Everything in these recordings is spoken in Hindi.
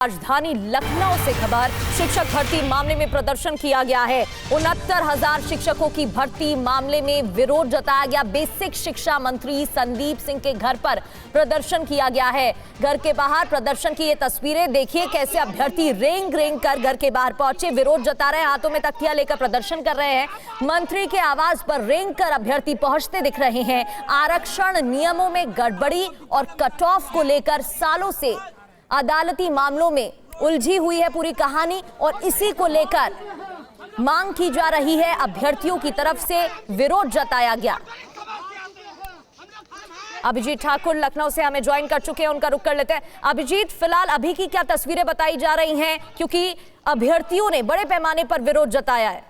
राजधानी लखनऊ से खबर। शिक्षक भर्ती मामले में प्रदर्शन किया गया है। 69,000 शिक्षकों की भर्ती मामले में विरोध जताया गया। बेसिक शिक्षा मंत्री संदीप सिंह के घर पर प्रदर्शन किया गया है। घर के बाहर प्रदर्शन की ये तस्वीरें देखिए, कैसे अभ्यर्थी रेंग रेंग कर घर के बाहर पहुंचे, विरोध जता रहे हैं, हाथों में तख्तियां लेकर प्रदर्शन कर रहे हैं। मंत्री के आवास पर रेंग कर अभ्यर्थी पहुंचते दिख रहे हैं। आरक्षण नियमों में गड़बड़ी और कट ऑफ को लेकर सालों से अदालती मामलों में उलझी हुई है पूरी कहानी, और इसी को लेकर मांग की जा रही है। अभ्यर्थियों की तरफ से विरोध जताया गया। अभिजीत ठाकुर लखनऊ से हमें ज्वाइन कर चुके हैं, उनका रुख कर लेते हैं। अभिजीत, फिलहाल अभी की क्या तस्वीरें बताई जा रही हैं, क्योंकि अभ्यर्थियों ने बड़े पैमाने पर विरोध जताया है?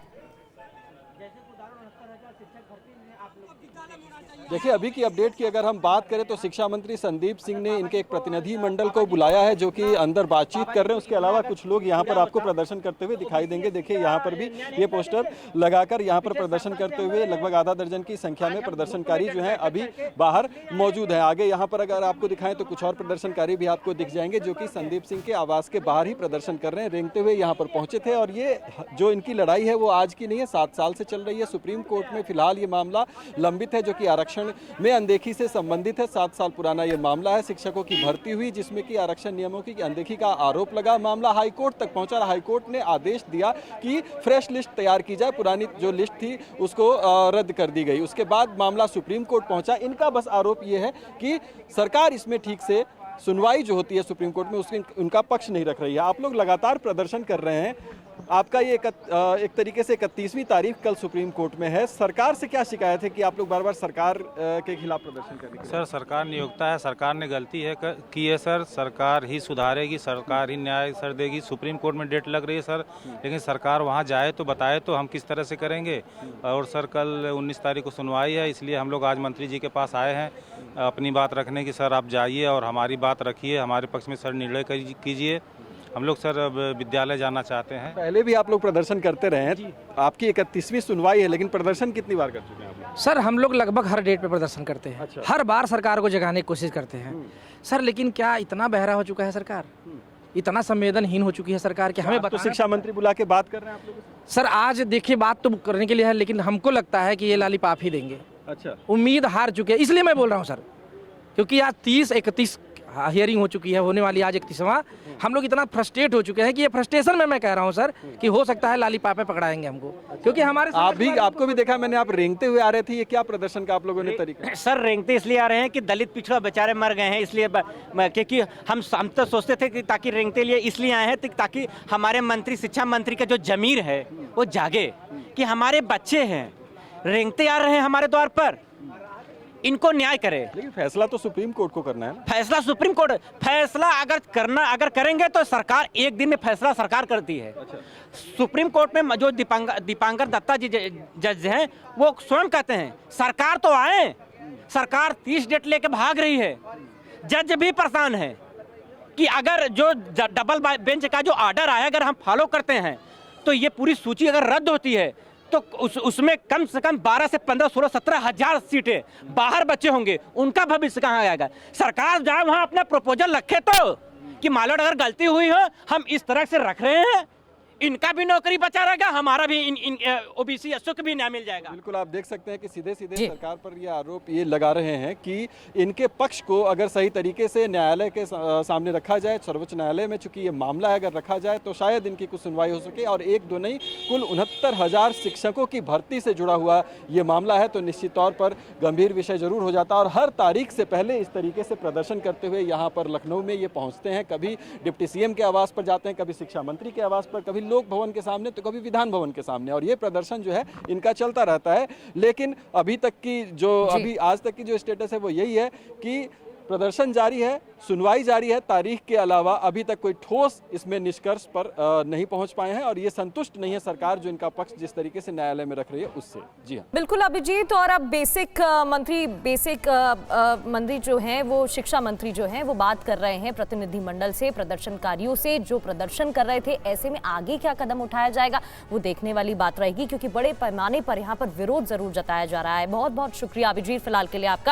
देखिए, अभी की अपडेट की अगर हम बात करें तो शिक्षा मंत्री संदीप सिंह ने इनके एक प्रतिनिधि मंडल को बुलाया है, जो कि अंदर बातचीत कर रहे हैं। उसके अलावा कुछ लोग यहाँ पर आपको प्रदर्शन करते हुए दिखाई देंगे। देखिए, यहाँ पर भी ये पोस्टर लगाकर यहाँ पर प्रदर्शन करते हुए लगभग आधा दर्जन की संख्या में प्रदर्शनकारी जो है अभी बाहर मौजूद है। आगे यहाँ पर अगर आपको दिखाएं तो कुछ और प्रदर्शनकारी भी आपको दिख जाएंगे, जो कि संदीप सिंह के आवास के बाहर ही प्रदर्शन कर रहे हैं। रेंगते हुए यहाँ पर पहुंचे थे, और ये जो इनकी लड़ाई है वो आज की नहीं है, 7 साल से चल रही है। सुप्रीम कोर्ट में फिलहाल ये मामला लंबित है, जो कि आरक्षण में अनदेखी से संबंधित है। 7 साल पुराना ये मामला है। शिक्षकों की भर्ती हुई, जिसमें कि आरक्षण नियमों की अनदेखी का आरोप लगा। मामला हाईकोर्ट तक पहुंचा। हाईकोर्ट ने आदेश दिया कि फ्रेश लिस्ट तैयार की जाए। पुरानी जो लिस्ट थी उसको रद्द कर दी गई। उसके बाद मामला सुप्रीम कोर्ट पहुंचा। इनका बस आरोप ये है कि सरकार इसमें ठीक से सुनवाई जो होती है सुप्रीम कोर्ट में, उसके उनका पक्ष नहीं रख रही है। आप लोग लगातार प्रदर्शन कर रहे हैं। आपका ये एक तरीके से 31वीं तारीख कल सुप्रीम कोर्ट में है। सरकार से क्या शिकायत है कि आप लोग बार बार सरकार के खिलाफ प्रदर्शन कर रहे हैं? सर, सरकार नियोक्ता है, सरकार ने गलती है की है सर। सरकार ही सुधारेगी, सरकार ही न्याय सर देगी। सुप्रीम कोर्ट में डेट लग रही है सर, लेकिन सरकार वहाँ जाए तो बताए तो हम किस तरह से करेंगे। और सर, कल 19 तारीख को सुनवाई है, इसलिए हम लोग आज मंत्री जी के पास आए हैं अपनी बात रखने की। सर, आप जाइए और हमारी बात रखिए, हमारे पक्ष में सर निर्णय कीजिए। हम लोग सर अब विद्यालय जाना चाहते हैं। पहले भी आप लोग प्रदर्शन करते रहे हैं। आपकी 31वीं सुनवाई है, लेकिन प्रदर्शन कितनी बार कर चुके हैं आप लोग? सर, हम लोग लगभग हर डेट पे प्रदर्शन करते हैं। अच्छा। हर बार सरकार को जगाने की कोशिश करते हैं सर, लेकिन क्या इतना बहरा हो चुका है सरकार, इतना संवेदनहीन हो चुकी है सरकार कि हमें तो शिक्षा मंत्री बुला के बात कर रहे हैं आप लोग? सर, आज देखिए, बात तो करने के लिए है, लेकिन हमको लगता है कि ये लालीपाप ही देंगे। अच्छा। उम्मीद हार चुके हैं, इसलिए मैं बोल रहा हूँ सर, क्योंकि आज 30-31 हियरिंग हो चुकी है, होने वाली आज 31वां। हम लोग इतना फ्रस्ट्रेट हो चुके हैं कि ये फ्रस्ट्रेशन में मैं कह रहा हूं सर कि हो सकता है लालीपाप में पकड़ाएंगे हमको, क्योंकि हमारे आपको भी देखा मैंने, आप रेंगते हुए आ रहे थे। ये क्या प्रदर्शन का आप लोगों ने तरीका? सर, रेंगते इसलिए आ रहे हैं कि दलित पिछड़ा बेचारे मर गए हैं, इसलिए क्योंकि हम तो सोचते थे कि ताकि रेंगते लिए इसलिए आए हैं ताकि हमारे मंत्री, शिक्षा मंत्री का जो जमीर है वो जागे कि हमारे बच्चे हैं, रेंगते आ रहे हैं हमारे द्वार पर, इनको न्याय करे। लेकिन फैसला तो सुप्रीम कोर्ट को करना है ना? फैसला सुप्रीम कोर्ट, फैसला अगर करेंगे तो सरकार एक दिन में फैसला सरकार करती है। अच्छा। सुप्रीम कोर्ट में जो दीपांकर दत्ता जी जज हैं, वो स्वयं कहते हैं सरकार तो आए, सरकार 30 डेट लेके भाग रही है। जज भी परेशान है कि अगर जो डबल बेंच का जो ऑर्डर आया अगर हम फॉलो करते हैं तो ये पूरी सूची अगर रद्द होती है तो उसमें कम से कम 12 से 15, 16, 17 हजार सीटें बाहर बच्चे होंगे, उनका भविष्य कहाँ आएगा? सरकार जाए वहां अपना प्रपोजल रखे तो कि मालूम अगर गलती हुई हो, हम इस तरह से रख रहे हैं, इनका भी नौकरी बचा रहेगा, हमारा भी ओबीसी एसओ को भी न्याय मिल जाएगा। बिल्कुल, आप देख सकते हैं कि सीधे सीधे सरकार पर ये आरोप ये लगा रहे हैं कि इनके पक्ष को अगर सही तरीके से न्यायालय के सामने रखा जाए, सर्वोच्च न्यायालय में चूंकि ये मामला है, अगर रखा जाए तो शायद इनकी कुछ सुनवाई हो सके। और 1-2 नहीं, कुल 69,000 शिक्षकों की भर्ती से जुड़ा हुआ ये मामला है, तो निश्चित तौर पर गंभीर विषय जरूर हो जाता है। और हर तारीख से पहले इस तरीके से प्रदर्शन करते हुए यहाँ पर लखनऊ में ये पहुँचते हैं। कभी डिप्टी सीएम के आवास पर जाते हैं, कभी शिक्षा मंत्री के आवास पर, कभी लोक भवन के सामने, तो कभी विधान भवन के सामने, और ये प्रदर्शन जो है इनका चलता रहता है। लेकिन अभी तक की जो आज तक की जो स्टेटस है वो यही है कि प्रदर्शन जारी है, सुनवाई जारी है। तारीख के अलावा अभी तक कोई ठोस इसमें निष्कर्ष पर नहीं पहुंच पाए हैं, और ये संतुष्ट नहीं है सरकार जो इनका पक्ष जिस तरीके से न्यायालय में रख रही है उससे। जी हाँ, बिल्कुल अभिजीत। और अब बेसिक मंत्री जो हैं, वो शिक्षा मंत्री जो हैं, वो बात कर रहे हैं प्रतिनिधि मंडल से, प्रदर्शनकारियों से जो प्रदर्शन कर रहे थे। ऐसे में आगे क्या कदम उठाया जाएगा वो देखने वाली बात रहेगी, क्योंकि बड़े पैमाने पर यहाँ पर विरोध जरूर जताया जा रहा है। बहुत बहुत शुक्रिया अभिजीत फिलहाल के लिए आपका।